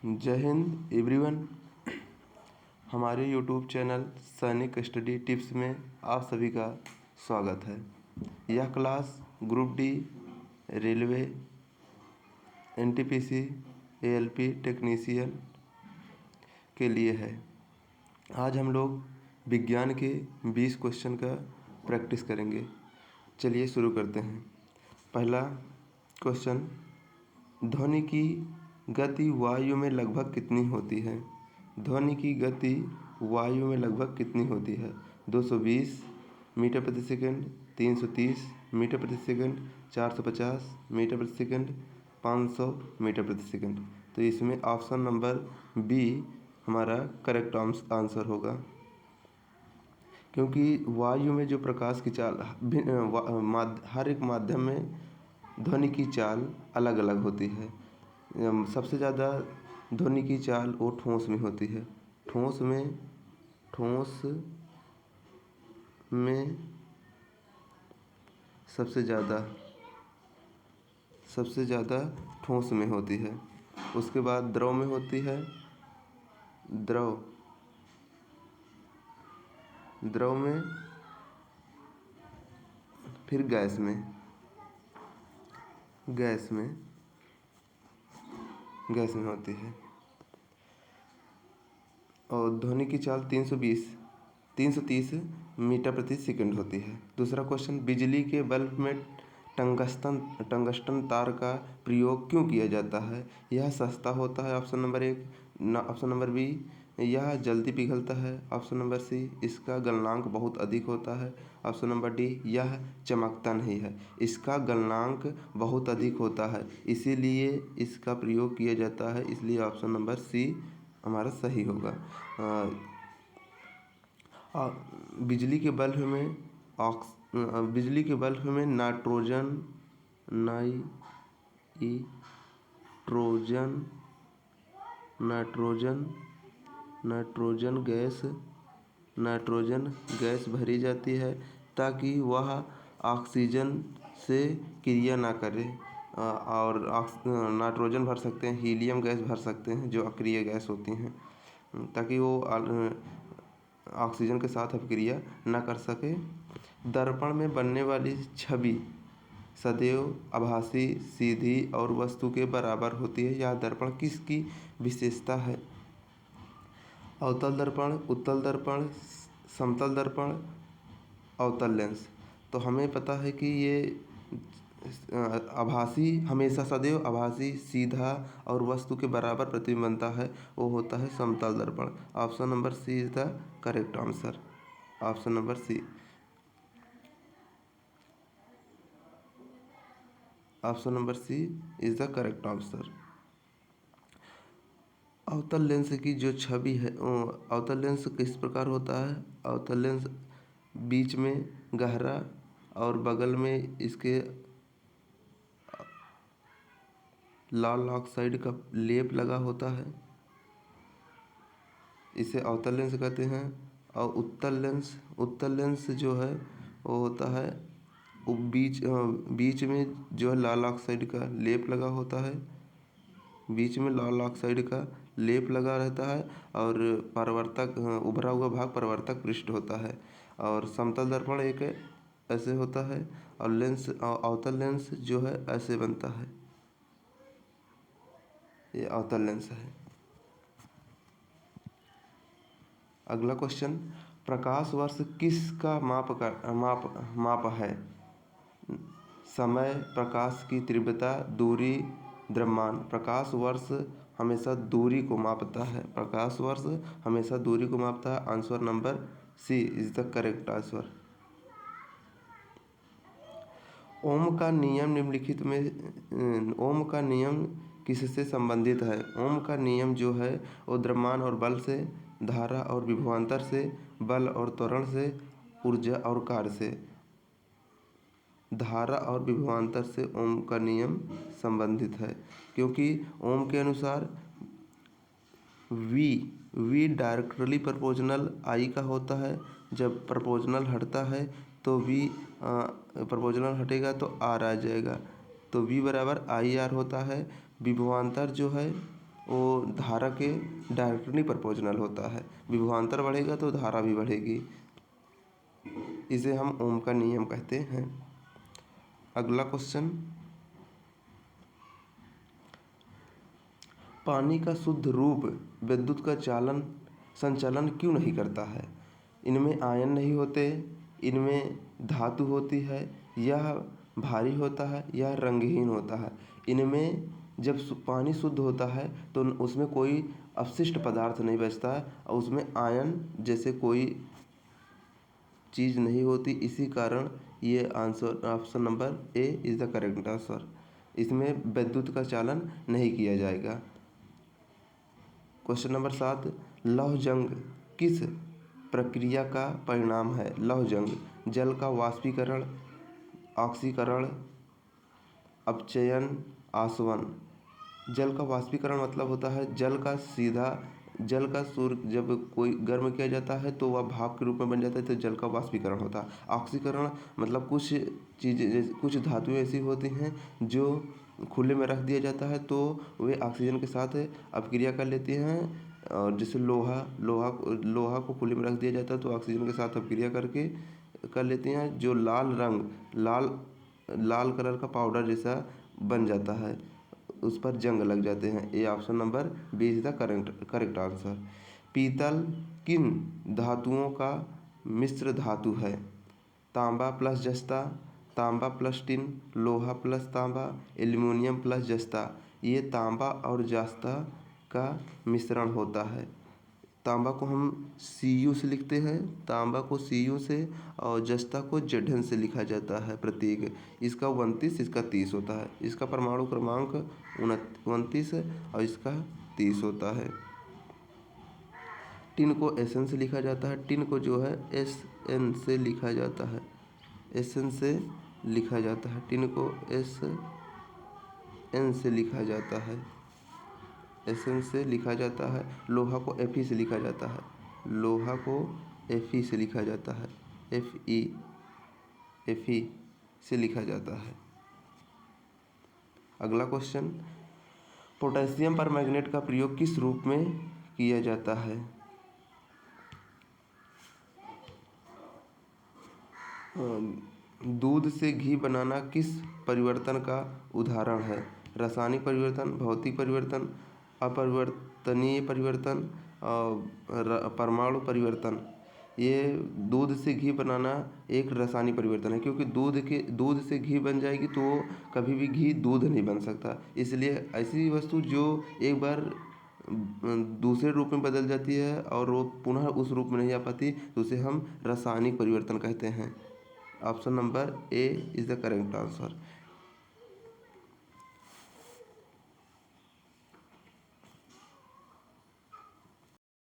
जय हिंद एवरीवन। हमारे YouTube channel सैनिक स्टडी टिप्स में आप सभी का स्वागत है। यह class group D, railway, NTPC, ALP technician के लिए है। आज हम लोग विज्ञान के 20 क्वेश्चन का प्रैक्टिस करेंगे। चलिए शुरू करते हैं। पहला क्वेश्चन, ध्वनि की गति वायु में लगभग कितनी होती है? ध्वनि की गति वायु में लगभग कितनी होती है? 220 मीटर प्रति सेकंड, 330 मीटर प्रति सेकंड, 450 मीटर प्रति सेकंड, 500 मीटर प्रति सेकंड। तो इसमें ऑप्शन नंबर बी हमारा करेक्ट आंसर होगा, क्योंकि वायु में जो प्रकाश की चाल हर एक माध्यम में ध्वनि की चाल अलग अलग होती है। सबसे ज़्यादा ध्वनि की चाल वो ठोस में होती है। ठोस में सबसे ज़्यादा ठोस में होती है। उसके बाद द्रव में होती है, द्रव में, फिर गैस में होती है। और ध्वनि की चाल 330 मीटर प्रति सेकंड होती है। दूसरा क्वेश्चन, बिजली के बल्ब में टंगस्टन तार का प्रयोग क्यों किया जाता है? यह सस्ता होता है, ऑप्शन नंबर एक। ऑप्शन नंबर बी, यह जल्दी पिघलता है। ऑप्शन नंबर सी, इसका गलनांक बहुत अधिक होता है। ऑप्शन नंबर डी, यह चमकता नहीं है। इसका गलनांक बहुत अधिक होता है, इसीलिए इसका प्रयोग किया जाता है, इसलिए ऑप्शन नंबर सी हमारा सही होगा। बिजली के बल्ब में नाइट्रोजन गैस भरी जाती है ताकि वह ऑक्सीजन से क्रिया ना करे। और नाइट्रोजन भर सकते हैं, हीलियम गैस भर सकते हैं जो अक्रिय गैस होती हैं, ताकि वो ऑक्सीजन के साथ अभिक्रिया न कर सके। दर्पण में बनने वाली छवि सदैव आभासी, सीधी और वस्तु के बराबर होती है। यह दर्पण किसकी विशेषता है? अवतल दर्पण, उत्तल दर्पण, समतल दर्पण, अवतल लेंस। तो हमें पता है कि ये आभासी, हमेशा सदैव आभासी, सीधा और वस्तु के बराबर प्रतिबिंब बनता है, वो होता है समतल दर्पण। Option number C is the correct answer. Option number C is the correct answer. अवतल लेंस की जो छवि है, अवतल लेंस किस प्रकार होता है? अवतल लेंस बीच में गहरा और बगल में इसके लाल ऑक्साइड का लेप लगा होता है, इसे अवतल लेंस कहते हैं। और उत्तल लेंस जो है वो होता है, वो बीच में जो है लाल ऑक्साइड का लेप लगा होता है, बीच में लाल ऑक्साइड का लेप लगा रहता है, और परावर्तक उभरा हुआ भाग परावर्तक पृष्ठ होता है। और समतल दर्पण एक ऐसे होता है, और अवतल लेंस जो है ऐसे बनता है, ये अवतल लेंस है। अगला क्वेश्चन, प्रकाश वर्ष किसका माप है? समय, प्रकाश की तीव्रता, दूरी, द्रव्यमान। प्रकाश वर्ष हमेशा दूरी को मापता है। Answer number C is the correct answer. Ohm का नियम निम्नलिखित में ओम का नियम किससे संबंधित है? ओम का नियम जो है वो द्रव्यमान और बल से, धारा और विभवांतर से, बल और त्वरण से, ऊर्जा और कार्य से। धारा और विभवांतर से ओम का नियम संबंधित है, क्योंकि ओम के अनुसार V डायरेक्टली प्रोपोर्शनल I का होता है। जब प्रोपोर्शनल हटता है तो V प्रोपोर्शनल हटेगा तो R आ जाएगा, तो V बराबर IR होता है। विभवांतर जो है वो धारा के डायरेक्टली प्रोपोर्शनल होता है। विभवांतर बढ़ेगा तो धारा भी बढ़ेगी। इसे हम ओम का नियम कहते हैं। अगला क्वेश्चन, पानी का शुद्ध रूप विद्युत का संचालन क्यों नहीं करता है? इनमें आयन नहीं होते, इनमें धातु होती है, यह भारी होता है, यह रंगहीन होता है। इनमें जब पानी शुद्ध होता है तो उसमें कोई अपशिष्ट पदार्थ नहीं बचता है और उसमें आयन जैसे कोई चीज़ नहीं होती। इसी कारण ये answer option number A is the correct answer. इसमें विद्युत का चालन नहीं किया जाएगा। क्वेश्चन नंबर 7, लौह जंग किस प्रक्रिया का परिणाम है? लौह जंग जल का वाष्पीकरण, ऑक्सीकरण, अपचयन, आसवन। जल का वाष्पीकरण मतलब होता है जल का सूर्य जब कोई गर्म किया जाता है तो वह भाप के रूप में बन जाता है, तो जल का वाष्पीकरण होता है। ऑक्सीकरण मतलब कुछ चीज़ें, कुछ धातुएं ऐसी होती हैं जो खुले में रख दिया जाता है तो वे ऑक्सीजन के साथ अपक्रिया कर लेती हैं। और जैसे लोहा को खुले में रख दिया जाता है तो ऑक्सीजन के साथ अपक्रिया करके कर लेती हैं, जो लाल कलर का पाउडर जैसा बन जाता है, उस पर जंग लग जाते हैं। ये option number B is the correct answer. पीतल किन धातुओं का मिश्र धातु है? तांबा प्लस जस्ता, तांबा प्लस टिन, लोहा प्लस तांबा, एल्युमिनियम प्लस जस्ता। ये तांबा और जस्ता का मिश्रण होता है। तांबा को हम Cu से लिखते हैं, तांबा को Cu से और जस्ता को Zn से लिखा जाता है प्रतीक। इसका 29, इसका 30 होता है। इसका परमाणु क्रमांक 29 और इसका 30 होता है। टिन को Sn से लिखा जाता है, टिन को जो है Sn से लिखा जाता है, Sn से लिखा जाता है, टिन को Sn से लिखा जाता है, Sn से लिखा जाता है। लोहा को Fe से लिखा जाता है, लोहा को Fe से लिखा जाता है, Fe से लिखा जाता है। अगला क्वेश्चन, पोटेशियम परमैंगनेट का प्रयोग किस रूप में किया जाता है? दूध से घी बनाना किस परिवर्तन का उदाहरण है? रासायनिक परिवर्तन, भौतिक परिवर्तन, अपरिवर्तनीय परिवर्तन और परमाणु परिवर्तन। ये दूध से घी बनाना एक रासायनिक परिवर्तन है, क्योंकि दूध से घी बन जाएगी तो कभी भी घी दूध नहीं बन सकता। इसलिए ऐसी वस्तु जो एक बार दूसरे रूप में बदल जाती है और वो पुनः उस रूप में नहीं आ पाती तो उसे हम रासायनिक परिवर्तन कहते हैं। Option number A is the correct answer.